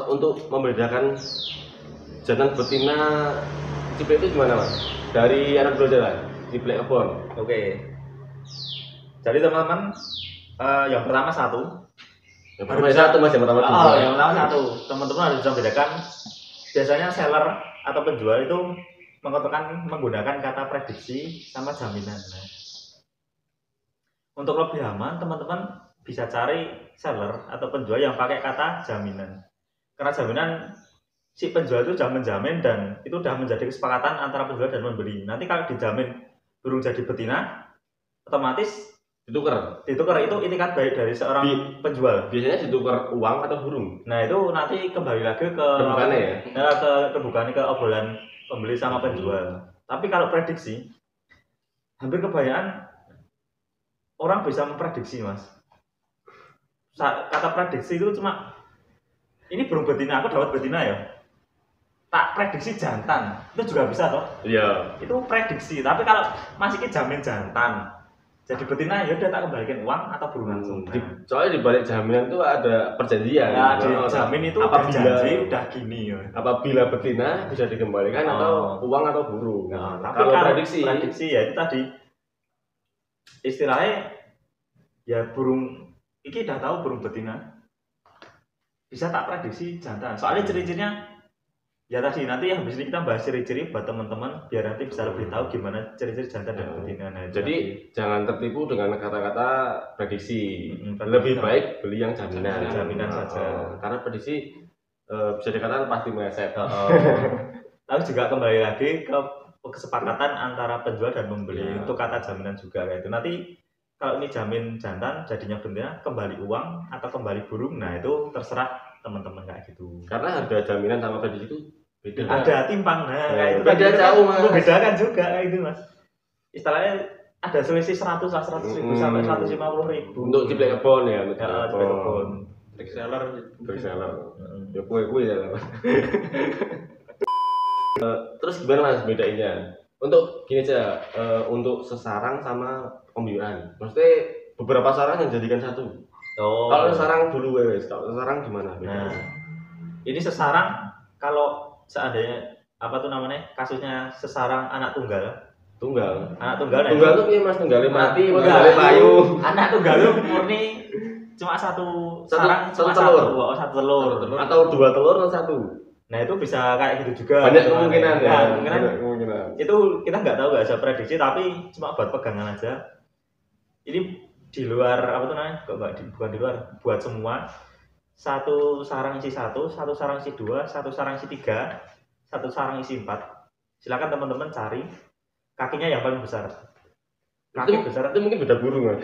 Untuk membedakan jantan betina ciblek itu gimana mas? Dari anak dua jalan, ciblek kebon. Oke. Jadi teman-teman, yang pertama satu. Yang pertama satu mas, yang pertama dua. Yang pertama satu. Teman-teman harus bisa bedakan. Biasanya seller atau penjual itu menggunakan kata prediksi sama jaminan. Nah, untuk lebih aman, teman-teman bisa cari seller atau penjual yang pakai kata jaminan. Karena jaminan si penjual itu sudah menjamin dan itu sudah menjadi kesepakatan antara penjual dan pembeli. Nanti kalau dijamin burung jadi betina, otomatis ditukar itu itikat baik dari seorang penjual. Biasanya ditukar uang atau burung. Nah itu nanti kembali lagi ke ke obrolan pembeli sama penjual. Tapi kalau prediksi, hampir kebanyakan orang bisa memprediksi mas. Kata prediksi itu cuma ini burung betina, aku dapat betina ya. Tak prediksi jantan, itu juga bisa toh? Iya. Itu prediksi, tapi kalau masih jamin jantan, jadi betina ya udah tak kembalikan uang atau burung langsung. Soalnya di balik jaminan itu ada perjanjian. Ya, dijamin itu janji udah gini ya. Apabila betina bisa dikembalikan atau uang atau burung. Nah, tapi kalau prediksi ya itu tadi istilahnya ya burung ini udah tahu burung betina bisa tak prediksi jantan. Soalnya ciri-cirinya ya tadi nanti habis ini kita bahas ciri-ciri buat teman-teman biar nanti bisa lebih tahu gimana ciri-ciri jantan dan betina. Nah, jadi jangan tertipu dengan kata-kata prediksi. Lebih baik beli yang jaminan saja. Karena prediksi bisa dikatakan pasti meleset. Lalu juga kembali lagi ke kesepakatan antara penjual dan pembeli untuk kata jaminan juga kayak itu. Nanti kalau ini jamin jantan jadinya betina kembali uang atau kembali burung, nah itu terserah teman-teman kayak gitu. Karena harga jaminan sama prediksi itu beda. Ada timpang, nah kayak itu beda jauh mas. Membedakan juga kayak itu mas. Istilahnya ada selisih 100 sampai 150.000 untuk ciblek kebon ya. Ciblek kebon. Reseller. Ya kue ya. Terus gimana mas bedainnya? Untuk gini aja, untuk sesarang sama pembiuran. Maksudnya beberapa sarang yang jadikan satu. Kalau sesarang dulu wes, kalau sesarang gimana? Nah, ini sesarang kalau seandainya apa tuh namanya kasusnya sesarang anak tunggal. Anak tunggal. Tunggal tuh iya mas, tunggalnya mati, tunggalnya payu. Anak tunggal itu murni cuma satu sarang, satu telur. Atau dua telur atau satu. Nah itu bisa kayak gitu juga. Banyak kemungkinan ya. Kemungkinan. Itu kita nggak tahu, nggak bisa prediksi, tapi cuma buat pegangan aja. Ini di luar apa tuh namanya? Bukan di luar, buat semua. Satu sarang isi satu sarang isi dua, satu sarang isi tiga, satu sarang isi 4. Silakan teman-teman cari kakinya yang paling besar. Kaki besar itu mungkin beda burung kan?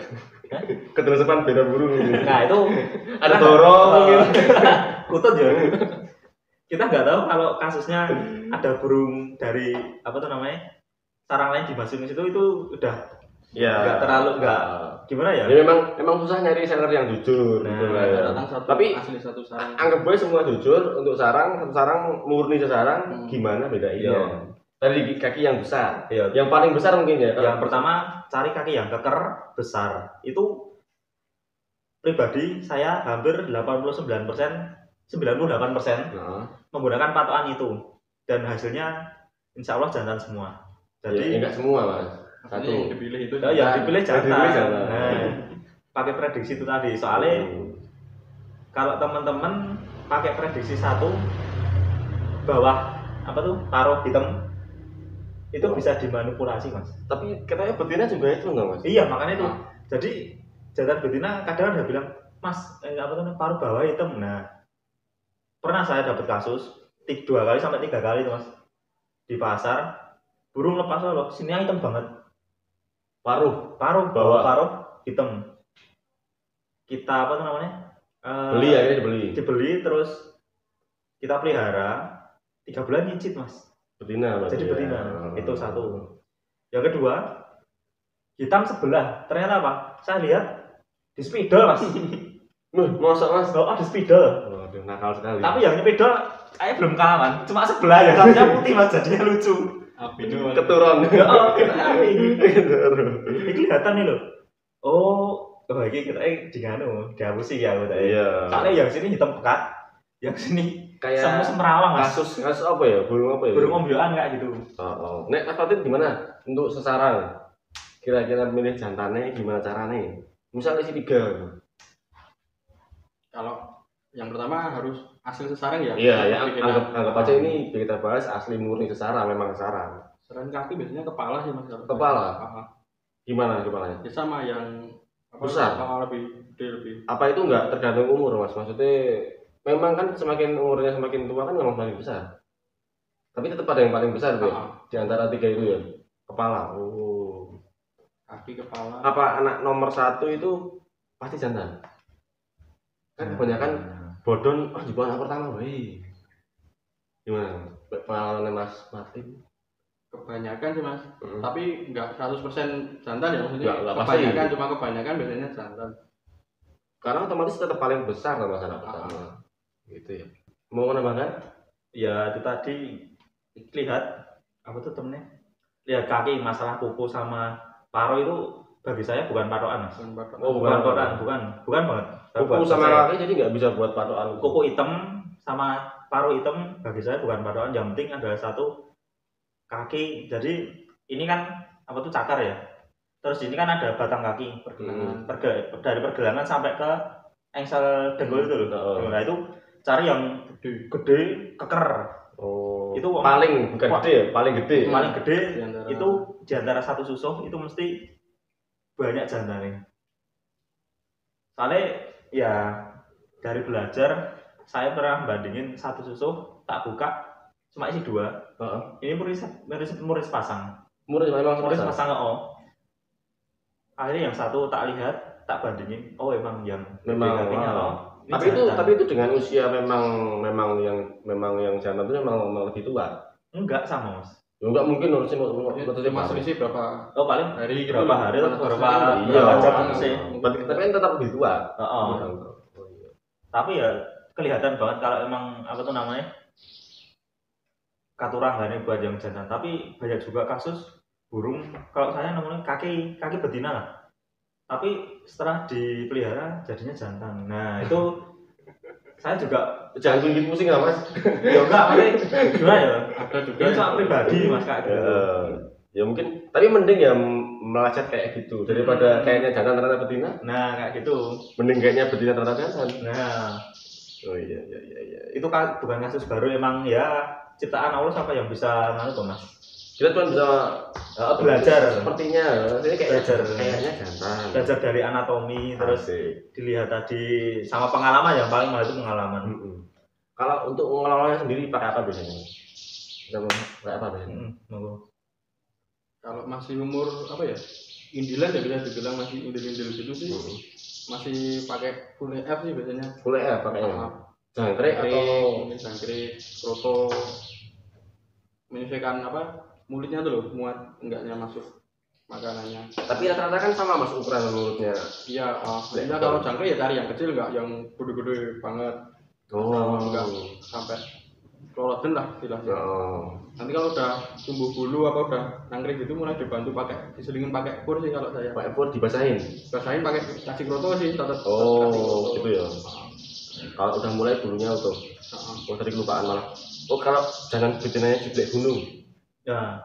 Keterasan beda burung. Nah itu ada dorong mungkin. Kutut ya. Kita nggak tahu kalau kasusnya ada burung dari apa tuh namanya sarang lain dimasukin situ itu udah nggak terlalu gimana ya? Ya memang susah nyari seller yang jujur. Gitu lah ya. Tapi asli satu sarang. Anggap boleh semua jujur untuk satu sarang murni sesarang gimana bedanya? Dari kaki yang besar, yang paling besar mungkin ya. Yang pertama cari kaki yang keker besar. Itu pribadi saya hampir 98% menggunakan patokan itu dan hasilnya insya Allah jantan semua. Jadi enggak semua mas. Satu yang dipilih itu. Yang dipilih jantan. Nah, pakai prediksi itu tadi. Soalnya kalau teman-teman pakai prediksi satu bawah apa tuh taruh hitam itu bisa dimanipulasi mas. Tapi katanya betina juga itu enggak mas? Iya makanya itu. Jadi jantan betina kadang ada bilang mas apa tuh paruh bawah hitam. Nah pernah saya dapat kasus 2 kali sampai 3 kali itu mas di pasar burung lepas loh sini hitam banget paruh bawah paruh hitam kita apa tuh namanya dibeli terus kita pelihara 3 bulan nyicit mas betina jadi betina itu satu. Yang kedua hitam sebelah ternyata apa saya lihat di spidol mas. Masa mas? Ada spidol. Nakal sekali. Tapi yang nyepidol kayak belum kalah man. Cuma sebelah ya, rambutnya putih mas, jadinya lucu. Albino. Keturun. Oh, api. Keturun. Ini kelihatan nih loh. Oh, ini kita dihapusi ya aku tadi. Iya. Soalnya yang sini hitam pekat, yang sini Kayak semerawang mas. kasus apa ya? Burung apa ya? Burung ombyoan kayak gitu. Oh. Nek Mas Fatin gimana untuk sesarang? Kira-kira milih jantannya gimana caranya? Misalnya isi 3. Kalau yang pertama harus asli sesarang ya. Iya, ya anggap aja ini kita bahas asli murni sesarang, memang sesarang. Selain kaki biasanya kepala sih mas. Kepala? Gimana kepalanya? Ya sama yang Besar? lebih gede lebih. Apa itu enggak tergantung umur mas? Maksudnya memang kan semakin umurnya semakin tua kan memang semakin besar. Tapi tetap ada yang paling besar tuh ya? Di antara 3 itu ya? Kepala. Oh. Kaki, kepala. Apa anak nomor 1 itu pasti jantan? Kan kebanyakan bodon, di anak pertama, wih. Gimana? Pengalaman Mas Martin? Kebanyakan sih mas, tapi nggak 100% jantan ya maksudnya. Nggak Kebanyakan pasti. cuma kebanyakan biasanya jantan. Karena otomatis tetap paling besar sama anak pertama. Gitu ya. Mau menambahkan? Ya itu tadi lihat apa tuh temennya? Lihat kaki, masalah kuku sama paruh itu bagi saya bukan patokan mas. Oh, bukan patokan, bukan banget. Kuku Buat sama saya. kaki jadi nggak bisa buat patokan. Kuku hitam sama paruh hitam bagi saya bukan patokan. Yang penting adalah satu kaki. Jadi ini kan apa tuh cakar ya. Terus ini kan ada batang kaki dari pergelangan sampai ke engsel dengkul itu loh. Nah itu cari yang gede keker. Oh. Itu paling bukan gede ya, paling gede. Paling gede Diantara... itu di antara satu susuh itu mesti banyak jantannya. Soalnya ya dari belajar saya pernah bandingin satu susuh tak buka cuma isi 2. Ini murid pasang. Murid pasang akhirnya yang satu tak lihat, tak bandingin. Oh emang yang kakinya tapi itu dengan usia memang yang jantan itu memang lebih tua. Enggak sama mas. Ya enggak mungkin harusnya mas selisih berapa? Oh paling hari berapa hari atau berapa jam sih. Tapi kan tetap lebih tua. Tapi ya kelihatan banget kalau emang apa tuh namanya katurangannya buat yang jantan. Tapi banyak juga kasus burung kalau saya namanya kaki betina lah. Tapi setelah dipelihara jadinya jantan. Nah itu saya juga jangan bikin pusing ya mas. Ya enggak, gimana ya? Ada juga ini soal pribadi mas kak. Ya mungkin, tapi mending ya melacak kayak gitu daripada kayaknya jantan ternyata betina. Nah kayak gitu. Mending kayaknya betina ternyata jantan. Nah, oh iya. Itu kan bukan kasus baru, emang ya ciptaan Allah siapa yang bisa nganu tuh mas. Kita cuma bisa belajar sepertinya kayaknya jantan. Belajar dari anatomi. Terus dilihat tadi sama pengalaman, yang paling mahal itu pengalaman. Kalau untuk mengelolanya sendiri pakai apa biasanya? Pakai apa biasanya? Kalau masih umur apa ya? Indilan ya bisa dibilang masih indil gitu sih. Masih pakai full F sih biasanya. Full F pakainya. Jangkrik atau jangkrik, proto. Menyesuaikan apa? Mulutnya tuh loh, muat enggaknya masuk makanannya. Tapi rata-rata kan sama mas ukuran mulutnya. Iya, maksudnya kalau jangkrik ya cari yang kecil, enggak yang gede-gede banget. Enggak sampai keloloten lah istilahnya. Nanti kalau udah tumbuh bulu apa udah nangkring gitu mulai dibantu diselingin pakai kur sih kalau saya. Pakai kur dibasahin. Basahin pakai kasih kroto sih tetap. Gitu ya. Kalau udah mulai bulunya tuh. Tadi kelupaan malah. Kalau jangan betinanya jiblek gunung. Ya.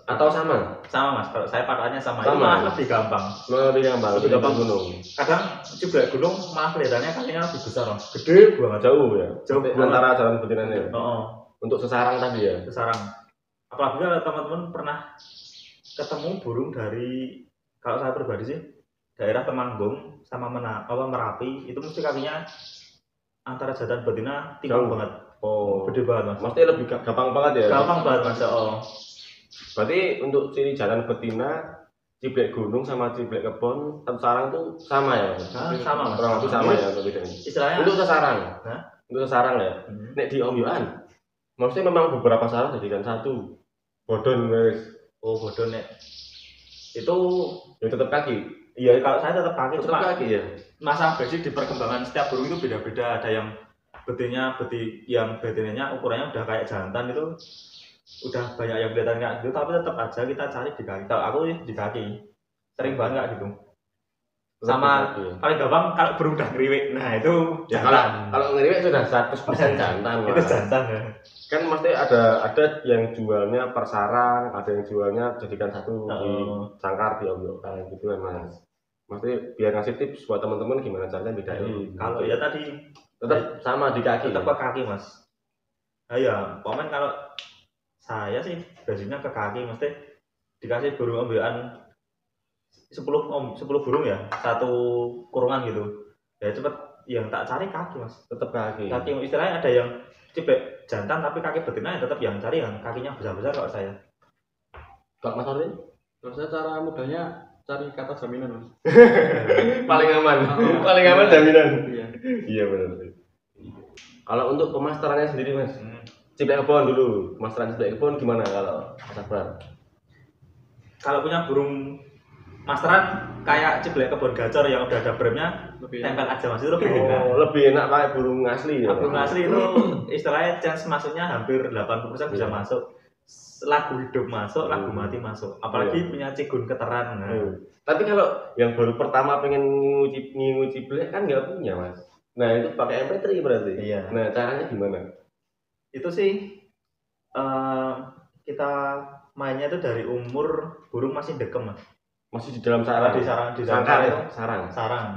Atau sama? Sama mas, kalau saya patokannya sama. Itu malah lebih gampang. Lebih gampang gunung. Kadang jiblek gunung malah kelihatannya kakinya lebih besar mas. Gede banget. Jauh ya. Jauh antara jalan betinanya. Untuk sesarang tadi ya. Sesarang. Apalagi kalau teman-teman pernah ketemu burung dari, kalau saya pribadi sih daerah Temanggung sama Merapi, itu mesti kakinya antara jantan betina tinggal banget. Gede banget mas. Maksudnya lebih gampang banget ya? Gampang banget mas. Berarti untuk ciri jantan betina, ciblek gunung sama ciblek kebon, sarang tuh sama ya? Sama mas. Kurang lebih sama ya untuk bedanya. Istilahnya untuk sesarang. Untuk sesarang ya. Nek di ombyoan, maksudnya memang beberapa sarang jadikan satu. Bodon guys. Bodon nek. Itu ya tetap kaki. Iya, kalau saya tetap kaki. Tetap kaki ya. Masa basic di perkembangan setiap burung itu beda-beda. Ada yang betinanya ukurannya udah kayak jantan itu udah banyak yang kelihatan kayak gitu, tapi tetap aja kita cari di kaki. Kalau aku di kaki, sering banget kayak gitu. Sama paling gampang kalau burung udah ngeriwik, nah itu ya, jantan. Kalau ngeriwik sudah 100% jantan. Itu jantan ya. Kan mesti ada yang jualnya per sarang, ada yang jualnya jadikan satu di sangkar di ombyokan gitu kan Mas. Mesti biar ngasih tips buat teman-teman gimana caranya bedain. Kalau ya tadi tetap sama di kaki. Tetap ke kaki Mas. Nah ya, komen kalau saya sih biasanya ke kaki, mesti dikasih burung ombyokan 10 burung ya, satu kurungan gitu. Ya cepet yang tak cari kaki Mas. Tetap kaki. Kaki istilahnya ada yang ciblek jantan tapi kaki betina ya tetap yang cari yang kakinya besar-besar kalau saya. Kalau Mas Ardi? Kalau saya cara mudahnya cari kata jaminan Mas. Paling aman. Paling aman jaminan. Iya. Iya benar. Kalau untuk pemasterannya sendiri Mas, ciblek kebon dulu. Pemasteran ciblek kebon gimana kalau Mas Akbar? Kalau punya burung masteran kayak ciblek kebun gacor yang udah ada bremnya, tempel aja Mas, itu lebih enak. Lebih enak pakai burung asli ya. Burung asli itu istilahnya chance masuknya hampir 80% bisa masuk. Lagu hidup masuk, lagu mati masuk. Apalagi punya cigun keteran. Nah. Tapi kalau yang baru pertama pengen ngingu ciblek kan nggak punya Mas. Nah itu pakai MP3 berarti. Iya. Nah caranya gimana? Itu sih kita mainnya itu dari umur burung masih dekem Mas. Masih di dalam sarang. Di sangkar itu sarang.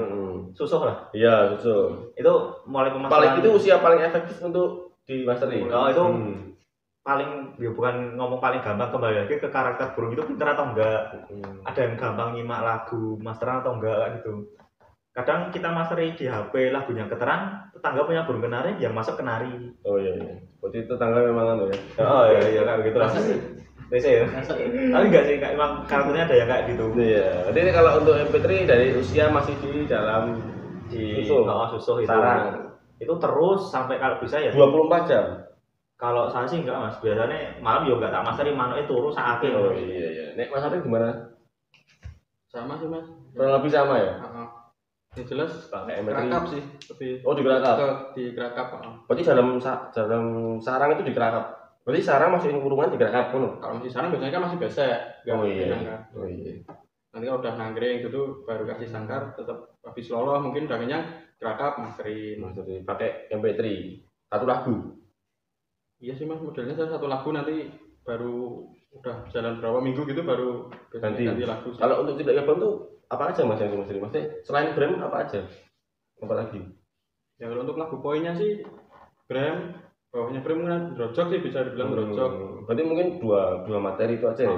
Susuh lah. Iya, susuh. Itu mulai pemasaran. Paling itu usia paling efektif untuk di mastering. Oh, itu paling ya bukan ngomong paling gampang, kembali lagi ke karakter burung itu pintar atau enggak. Ada yang gampang nyimak lagu masteran atau enggak gitu. Kadang kita masteri di HP lagunya keteran, tetangga punya burung kenari yang masuk kenari. Oh iya. Berarti tetangga memang ya. Oh iya kayak begitu lah. Biasa ya. Tapi enggak sih, emang karakternya ada yang kayak gitu. Iya. Jadi kalau untuk MP3 dari usia masih di dalam susuh itu. Sarang. Itu terus sampai kalau bisa ya 24 jam. Kalau saya sih enggak Mas, biasanya malam juga enggak tak masteri, manuknya turu sakake. Oh iya. Nek Mas Ardi gimana? Sama sih Mas. Kurang lebih sama ya? Yang jelas pakai MP3. Kerakap sih lebih. Oh dikerakap. Di kerakap. Berarti dalam sarang itu dikerakap. Berarti sarang masukin kurungan dikerakap pun. Kalau masih sarang biasanya kan masih besek. Oh iya. Nanti kalau udah nangkring gitu baru kasih sangkar, tetap habis loloh mungkin udah kenyang, kerakap masterin pakai MP3 satu lagu. Iya sih Mas, modelnya saya satu lagu, nanti baru udah jalan berapa minggu gitu baru ganti lagu sih. Kalau untuk ciblek kebon tuh apa aja Mas yang dimasukin? Maksudnya selain brand apa aja? Apa lagi? Ya kalau untuk lagu poinnya sih brand, bawahnya brand kan drojok sih, bisa dibilang drojok. Berarti mungkin dua materi itu aja ya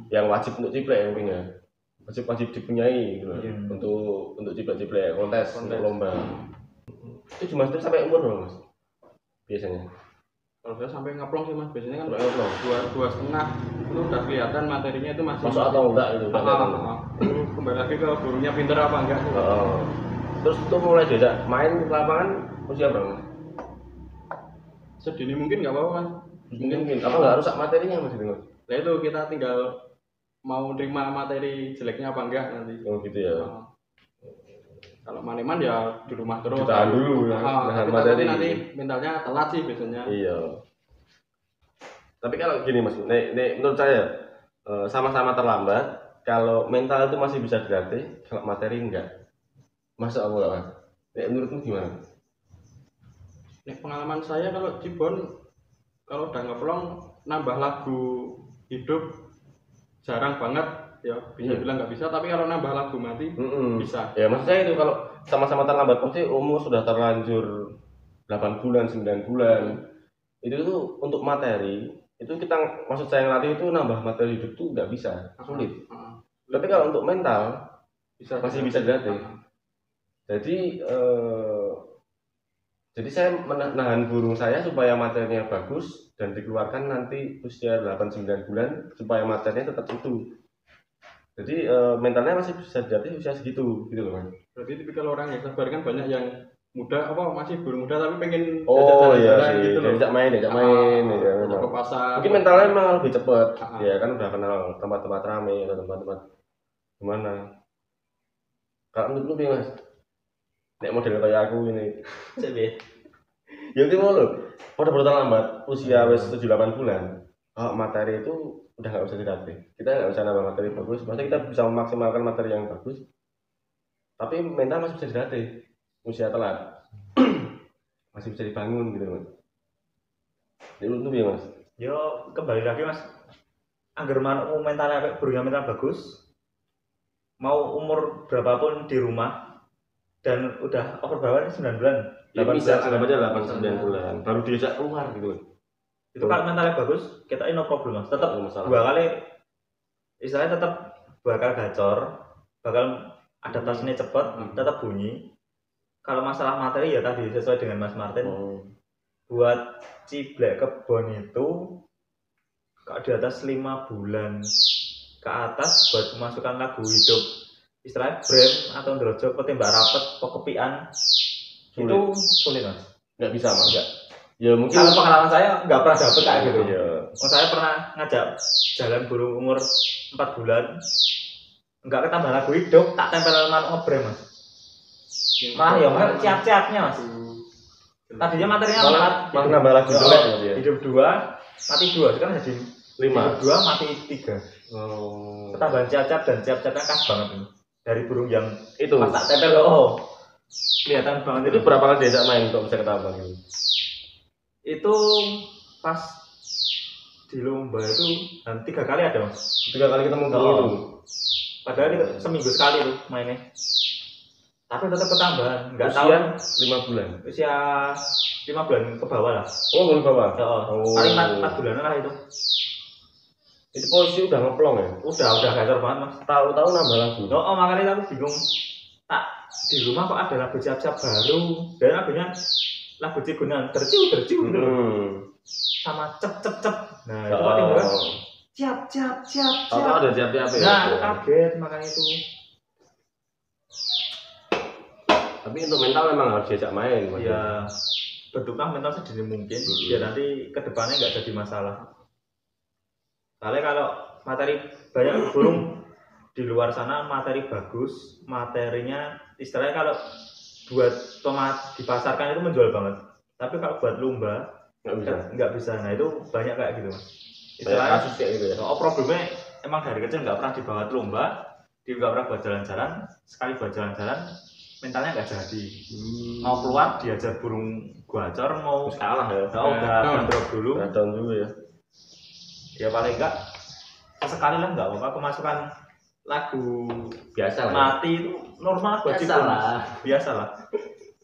yang wajib untuk ciblek yang punya. Wajib dipunyai gitu. Untuk ciblek kontes untuk lomba. Itu cuma sampai umur berapa Mas? Biasanya. Kalau saya sampai ngeplong sih Mas, biasanya kan dua setengah itu udah kelihatan materinya itu masih masuk atau enggak gitu. Kembali lagi ke burungnya pinter apa enggak. Terus itu mulai diajak main ke lapangan usia berapa? Sedini mungkin nggak apa-apa Mas. Mungkin apa nggak rusak materinya Mas itu? Nah itu kita tinggal mau terima materi jeleknya apa enggak nanti. Oh gitu ya. Kalau maneman ya di rumah terus. Tahan dulu ya. Tapi materi nanti mentalnya telat sih biasanya. Iya. Tapi kalau gini Mas, menurut saya sama-sama terlambat. Kalau mental itu masih bisa dilatih, kalau materi enggak. Masa Allah Mas. Menurutmu gimana? Pengalaman saya kalau Cibon, kalau udah ngeplong nambah lagu hidup jarang banget. Ya bisa bilang nggak bisa, tapi kalau nambah lagu mati bisa. Ya maksud saya itu kalau sama-sama terlambat pasti umur sudah terlanjur 8 bulan, 9 bulan. Itu tuh untuk materi, itu kita maksud saya ngelatih itu nambah materi hidup tuh nggak bisa, sulit. Tapi kalau untuk mental masih bisa dilatih. Jadi saya menahan burung saya supaya materinya bagus dan dikeluarkan nanti usia 8-9 bulan supaya materinya tetap utuh. Jadi mentalnya masih bisa dilatih usia segitu gitu loh Mas. Berarti tipikal orang yang sabar, kan banyak yang muda masih burung muda tapi pengen gitu loh. Diajak main ya ke pasar. Mungkin mentalnya memang lebih cepat. Ya kan udah kenal tempat-tempat ramai atau tempat-tempat gimana. Kalau menurut lu Mas? Nek model kayak aku ini. Ya itu loh. Pada terlambat usia wis 7-8 bulan. Kalau materi itu udah nggak usah dilatih. Kita nggak bisa nambah materi bagus. Maksudnya kita bisa memaksimalkan materi yang bagus. Tapi mental masih bisa dilatih. Usia telat. Masih bisa dibangun gitu, Mas. Itu ya, Mas. Yo kembali lagi, Mas. Angger manukmu mentalnya burungnya mental bagus. Mau umur berapapun di rumah dan udah over bawah 9 bulan. Ya bisa anggap aja 8-9 bulan. Baru diajak keluar gitu. Itu kalau mentalnya bagus, kita no problem, Mas. Tetap 2 kali istilahnya tetap bakal gacor, bakal adaptasinya cepat, tetap bunyi. Kalau masalah materi ya tadi sesuai dengan Mas Martin. Buat ciblek kebon itu kalau di atas 5 bulan ke atas buat memasukkan lagu hidup istilahnya brem atau ndrojo ketembak rapet pekepian itu sulit, Mas. Nggak bisa, Mas. Nggak. Ya mungkin kalau pengalaman saya nggak pernah dapet kayak gitu. Iya. Saya pernah ngajak jalan burung umur 4 bulan nggak ketambah lagu hidup, tak tempel manuk ngebrem, Mas. Malah ya malah ciap-ciapnya, Mas. Tadinya materinya 4, malah nambah lagu hidup 2, mati 2, sekarang jadi 5. Hidup 2, mati 3. Ketambahan ciap-ciap dan ciap-ciapnya khas banget ini. Dari burung yang itu pas tak tempel kelihatan banget. Itu berapa kali diajak main kok bisa ketambah gitu? Itu pas di lomba itu 3 kali ada, Mas. 3 kali ketemu burung itu. Padahal kita seminggu sekali tuh mainnya. Tapi tetap ketambahan, nggak tahu 5 bulan. Usia 5 bulan ke bawah lah. Oh, ke bawah. Paling 4 bulan lah itu. Itu posisi udah ngeplong ya? Udah gacor banget, Mas. Tahu-tahu nambah lagu. Makanya aku bingung. Di rumah kok ada lagu ciap-ciap baru. Dan lagunya lagu cigunan terciu gitu. Sama cep. Nah, itu kok tiba ciap. Tahu ada ciap-ciap ya. Nah, kaget makanya itu. Tapi untuk mental memang harus diajak main. Ya, bentuklah mental sedini mungkin. Biar nanti kedepannya nggak jadi masalah. Soalnya kalau materi banyak burung di luar sana materi bagus, materinya istilahnya kalau buat dipasarkan itu menjual banget. Tapi kalau buat lomba nggak bisa. Nah itu banyak kayak gitu, Mas. Istilahnya kasus kayak gitu ya. Problemnya emang dari kecil nggak pernah dibawa ke lomba, dia nggak pernah buat jalan-jalan. Sekali buat jalan-jalan mentalnya nggak jadi. Mau keluar diajar burung gacor, mau kalah ya. Udah drop dulu. Down dulu ya. Ya paling enggak sekali lah nggak apa-apa kemasukan lagu biasa lah. Mati itu normal buat cibon. Biasa lah.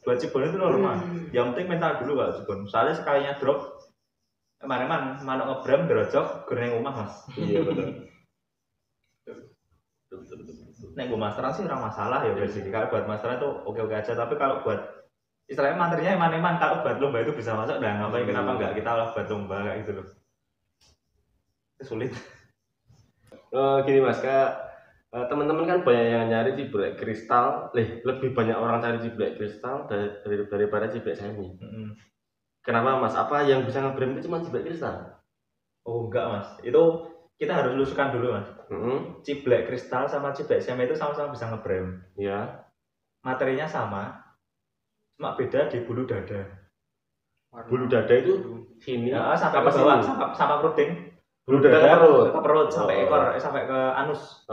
Buat cibon itu normal. Yang penting mental dulu kalau cibon. Soalnya sekalinya drop kemarin manuk ngebrem drojok goreng rumah, Mas. Iya betul. Nek gue masteran sih ora masalah ya guys. Kalau buat masteran itu oke-oke aja, tapi kalau buat istilahnya materinya eman-eman kalau buat lomba itu bisa masuk dan ngapain kenapa enggak kita lah buat lomba kayak gitu loh. Sulit. Gini Mas, teman-teman kan banyak yang nyari ciblek kristal, lebih banyak orang cari ciblek kristal daripada ciblek semi. Kenapa Mas? Apa yang bisa ngebrem itu cuma ciblek kristal? Oh enggak Mas, itu kita harus luluskan dulu Mas. Ciblek kristal sama ciblek semi itu sama-sama bisa ngebrem. Iya. Materinya sama, cuma beda di bulu dada. Bulu dada itu sini ya, sampai ke bawah, sama perut. Bulu dada ke perut sampai ekor sampai ke anus.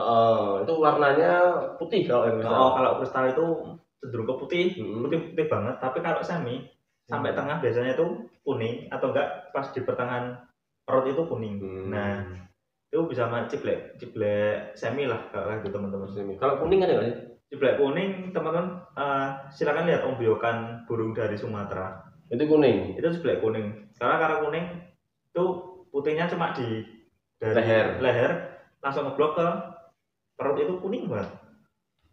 Itu warnanya putih kalau yang kristal. Kalau kristal itu cenderung ke putih, putih banget. Tapi kalau semi sampai tengah biasanya itu kuning atau enggak pas di pertengahan perut itu kuning. Nah, itu bisa ciblek semi lah kalau gitu teman-teman. Kalau kuning ada nggak sih? Ciblek kuning teman-teman silakan lihat ombyokan burung dari Sumatera. Itu kuning. Itu ciblek kuning. Karena kuning itu putihnya cuma di dari leher langsung ngeblok ke perut itu kuning banget.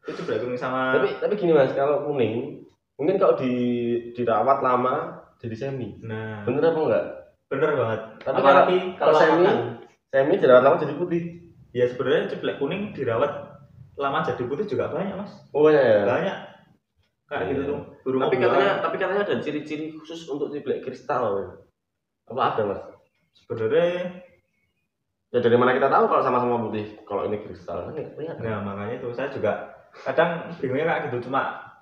Itu ciblek kuning sama. Tapi gini Mas, kalau kuning mungkin kalau dirawat lama jadi semi. Nah, bener apa enggak? Bener banget. Tapi kalau semi dirawat lama jadi putih. Ya sebenarnya ciblek kuning dirawat lama jadi putih juga banyak Mas. Oh banyak ya? Banyak. Kayak gitu tuh. Tapi katanya ada ciri-ciri khusus untuk ciblek kristal. Apa ada Mas? Sebenarnya ya dari mana kita tahu kalau sama-sama putih kalau ini kristal kan ya? Nah makanya itu saya juga kadang bingungnya kayak gitu, cuma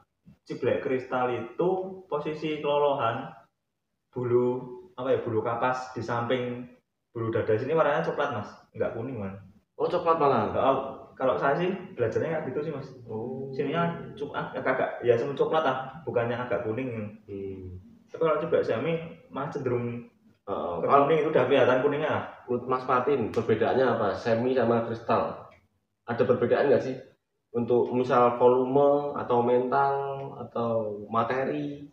ciblek kristal itu posisi kelolohan bulu bulu kapas di samping bulu dada sini warnanya coklat mas, nggak kuning man. Oh coklat malah. Kalau saya sih belajarnya kayak gitu sih mas. Sininya agak ya semu coklat lah, bukannya agak kuning. Tapi kalau coba semi malah cenderung kuning, itu udah kelihatan kuningnya lah. Menurut Mas Martin perbedaannya apa semi sama kristal? Ada perbedaan nggak sih untuk misal volume atau mental atau materi?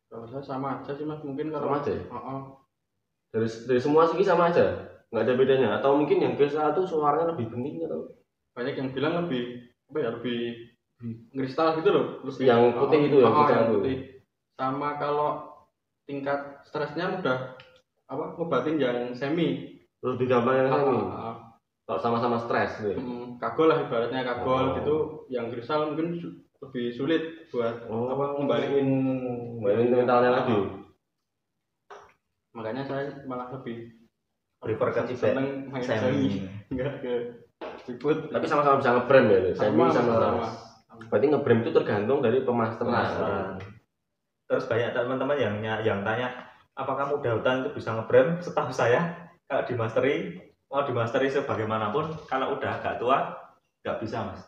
Kalau saya sama aja sih mas, mungkin kalau sama aja. Dari semua segi sama aja, nggak ada bedanya. Atau mungkin yang kristal itu suaranya lebih bening atau? Banyak yang bilang lebih lebih kristal gitu loh, lebih yang putih itu yang putih. Sama kalau tingkat stresnya udah ngobatin yang semi. Lebih gampang yang semi. Kalau sama-sama stres nih. Kagol lah ibaratnya kagol gitu, yang kristal mungkin lebih sulit buat ngembaliin mentalnya lagi. Makanya saya malah lebih prefer ke seneng main semi, enggak ke Bigfoot. Tapi sama-sama bisa ngebrem ya, semi sama. Berarti ngebrem itu tergantung dari pemasteran. Terus banyak teman-teman yang tanya, apakah muda hutan itu bisa ngebrem? Setahu saya kalau dimasteri sebagaimanapun, kalau udah agak tua nggak bisa mas.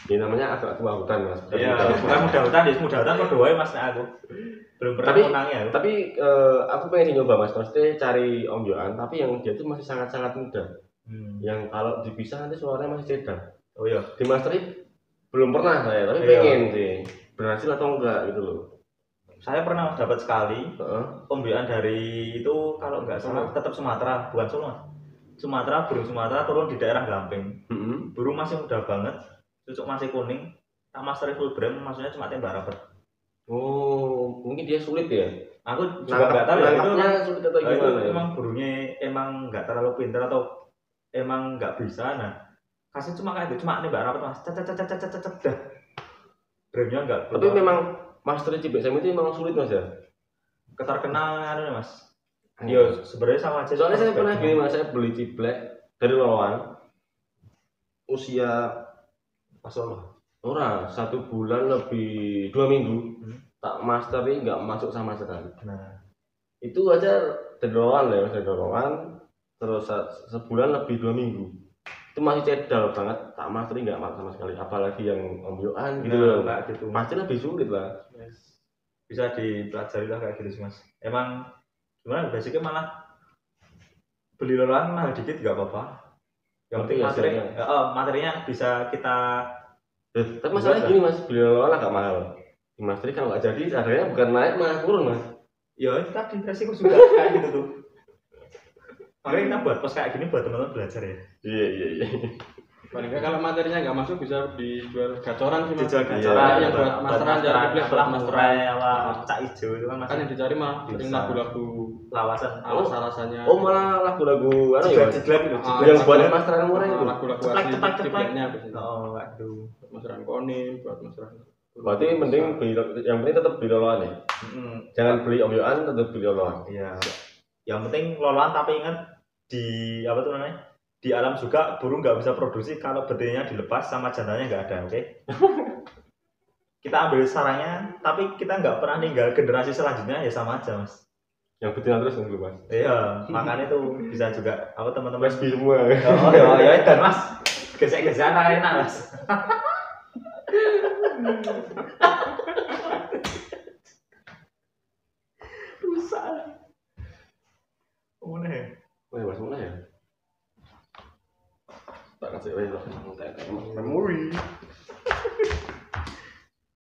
Ini namanya agak tua hutan mas. Iya, bukan muda hutan, muda hutan kok doain mas. Nah, aku belum pernah menangnya. Tapi aku pengen nyoba mas, maksudnya cari Om Yohan, tapi yang dia itu masih sangat-sangat muda. Yang kalau dipisah nanti suaranya masih cedar. Oh iya. Dimasteri belum pernah saya, tapi pengen sih. Berhasil atau enggak gitu loh. Saya pernah dapat sekali. Om Yohan dari itu kalau nggak salah tetap Sumatera, bukan Solo mas. Sumatera, burung Sumatera turun di daerah Gamping. Burung masih muda banget, cucuk masih kuning. Tak masteri full brand, maksudnya cuma tembak rapet. Oh, mungkin dia sulit ya. Aku juga nggak tahu ya itu sulit atau gimana. Itu emang burungnya emang nggak terlalu pintar atau emang nggak bisa. Nah, kasih cuma kayak gitu, cuma tembak rapet mas. Dah. Brandnya nggak. Tapi memang master Cibek Sam itu emang sulit mas ya. Keterkenal mas. Yo sebenarnya sama aja. Soalnya saya pernah gini mas, saya beli ciblek dari lawan usia pas orang 1 bulan lebih 2 minggu tak masteri nggak masuk sama sekali. Nah itu aja dari lawan ya mas, dari lawan terus sebulan lebih 2 minggu itu masih cedal banget, tak masteri nggak masuk sama sekali. Apalagi yang Om Yohan gitu loh, gitu. pasti lebih sulit lah. Bisa dipelajari lah kayak gitu mas. Emang gimana basicnya malah beli loloan mahal dikit nggak apa-apa, yang penting materinya bisa kita. Tapi masalahnya gini mas, beli loloan agak mahal, di masteri kalau nggak jadi harganya bukan naik malah turun mas. Ya itu tadi resiko juga kayak gitu tuh. Makanya kita buat pos kayak gini buat teman-teman belajar ya. Iya. Paling nggak kalau materinya nggak masuk bisa dijual gacoran sih mas. Dijual gacoran yang buat masteran dari Black buat masteran cak hijau itu kan yang dicari mah sering lagu-lagu lawasan. Alasannya. Oh malah lagu-lagu ya? Yang buat masteran murah itu. Lagu-lagu asli cipletnya. Oh aduh. Masteran konin buat masteran. Berarti mending beli, yang penting tetap beli loloan ya. Jangan beli Om Yohan, tetap beli loloan. Iya. Yang penting loloan, tapi ingat di apa tuh namanya? Di alam juga burung nggak bisa produksi kalau betinanya dilepas sama jantannya nggak ada, oke? Kita ambil sarangnya, tapi kita nggak pernah ninggal generasi selanjutnya ya sama aja mas. Yang betina terus nunggu mas. Iya, makanya tuh bisa juga apa teman-teman. Mas semua. Oh ya dan mas, gesek-gesek enak mas. Rusak. Mana ya? Mas mana ya? Tak kasih